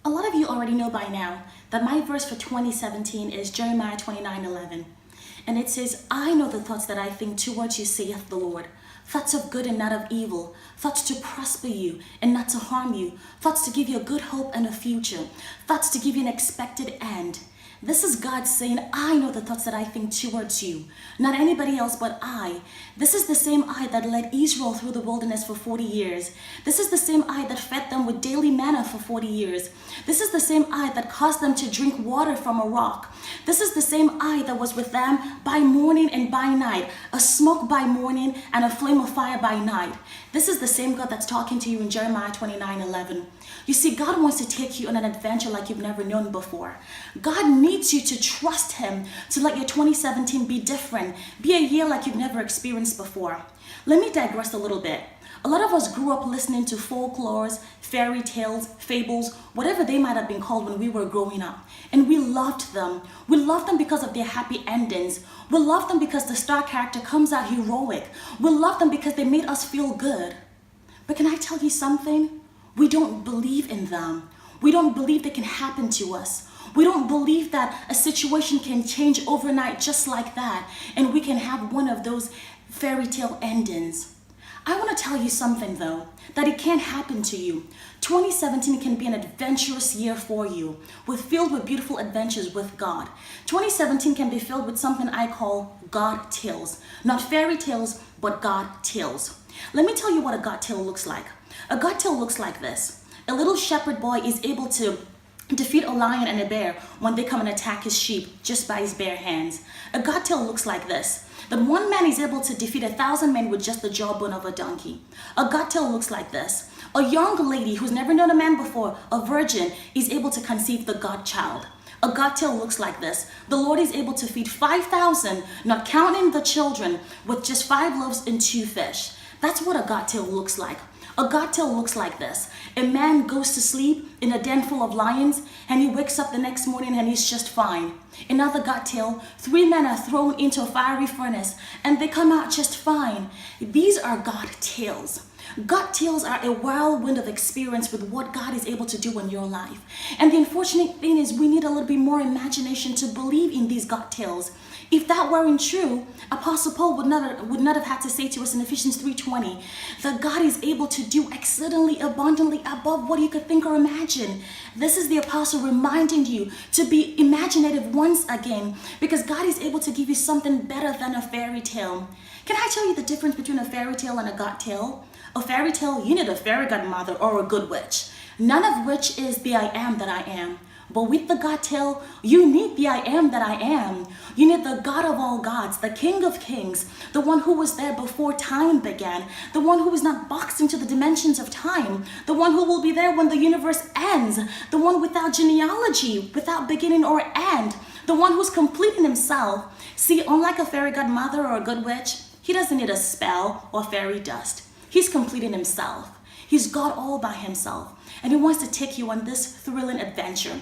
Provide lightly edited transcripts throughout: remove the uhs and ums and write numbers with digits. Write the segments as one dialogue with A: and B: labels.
A: A lot of you already know by now that my verse for 2017 is Jeremiah 29:11. And it says, I know the thoughts that I think towards you, saith the Lord. Thoughts of good and not of evil. Thoughts to prosper you and not to harm you. Thoughts to give you a good hope and a future. Thoughts to give you an expected end. This is God saying, I know the thoughts that I think towards you. Not anybody else but I. This is the same I that led Israel through the wilderness for 40 years. This is the same I that fed them with daily manna for 40 years. This is the same I that caused them to drink water from a rock. This is the same I that was with them by morning and by night, a smoke by morning and a flame of fire by night. This is the same God that's talking to you in Jeremiah 29:11. You see, God wants to take you on an adventure like you've never known before. God needs you to trust Him to let your 2017 be different, be a year like you've never experienced before. Let me digress a little bit. A lot of us grew up listening to folklores, fairy tales, fables, whatever they might have been called when we were growing up. And we loved them. We loved them because of their happy endings. We loved them because the star character comes out heroic. We loved them because they made us feel good. But can I tell you something? We don't believe in them. We don't believe they can happen to us. We don't believe that a situation can change overnight just like that, and we can have one of those fairy tale endings. I want to tell you something though, that it can't happen to you. 2017 can be an adventurous year for you, filled with beautiful adventures with God. 2017 can be filled with something I call GodTales. Not fairy tales, but GodTales. Let me tell you what a GodTale looks like. A GodTale looks like this. A little shepherd boy is able to defeat a lion and a bear when they come and attack his sheep just by his bare hands. A GodTale looks like this. That one man is able to defeat 1,000 men with just the jawbone of a donkey. A GodTale looks like this. A young lady who's never known a man before, a virgin, is able to conceive the Godchild. A GodTale looks like this. The Lord is able to feed 5,000, not counting the children, with just 5 loaves and 2 fish. That's what a GodTale looks like. A GodTale looks like this. A man goes to sleep in a den full of lions and he wakes up the next morning and he's just fine. Another GodTale, 3 men are thrown into a fiery furnace and they come out just fine. These are GodTales. GodTales are a whirlwind of experience with what God is able to do in your life. And the unfortunate thing is we need a little bit more imagination to believe in these GodTales. If that weren't true, Apostle Paul would not have had to say to us in Ephesians 3:20 that God is able to do exceedingly abundantly above what you could think or imagine. This is the apostle reminding you to be imaginative once again, because God is able to give you something better than a fairy tale. Can I tell you the difference between a fairy tale and a GodTale? A fairy tale, you need a fairy godmother or a good witch, none of which is the I am that I am. But with the GodTale, you need the I am that I am. You need the God of all gods, the King of kings, the one who was there before time began, the one who is not boxed into the dimensions of time, the one who will be there when the universe ends, the one without genealogy, without beginning or end, the one who's complete in himself. See, unlike a fairy godmother or a good witch, he doesn't need a spell or fairy dust. He's complete in himself. He's God all by himself, and he wants to take you on this thrilling adventure.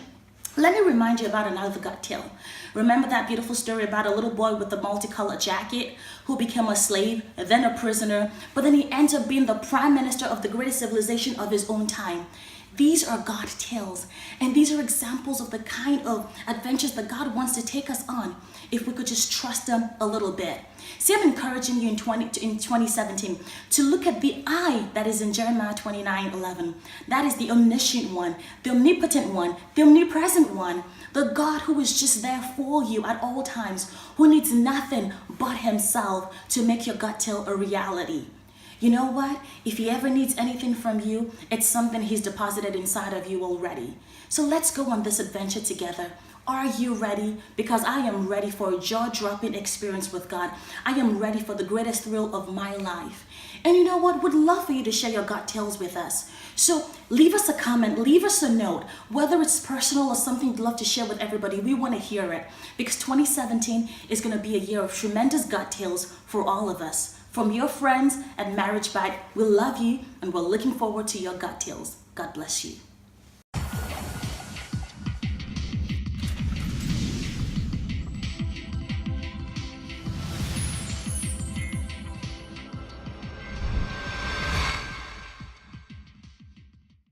A: Let me remind you about another GodTale. Remember that beautiful story about a little boy with a multicolored jacket who became a slave, then a prisoner, but then he ends up being the prime minister of the greatest civilization of his own time. These are GodTales, and these are examples of the kind of adventures that God wants to take us on if we could just trust Him a little bit. See, I'm encouraging you in 2017 to look at the I that is in Jeremiah 29:11. That is the omniscient one, the omnipotent one, the omnipresent one, the God who is just there for you at all times, who needs nothing but Himself to make your GodTale a reality. You know what? If He ever needs anything from you, it's something He's deposited inside of you already. So let's go on this adventure together. Are you ready? Because I am ready for a jaw-dropping experience with God. I am ready for the greatest thrill of my life. And you know what? Would love for you to share your GodTales with us. So leave us a comment, leave us a note, whether it's personal or something you'd love to share with everybody. We want to hear it, because 2017 is going to be a year of tremendous GodTales for all of us. From your friends at Marriage Bite, we love you and we're looking forward to your GodTales. God bless you.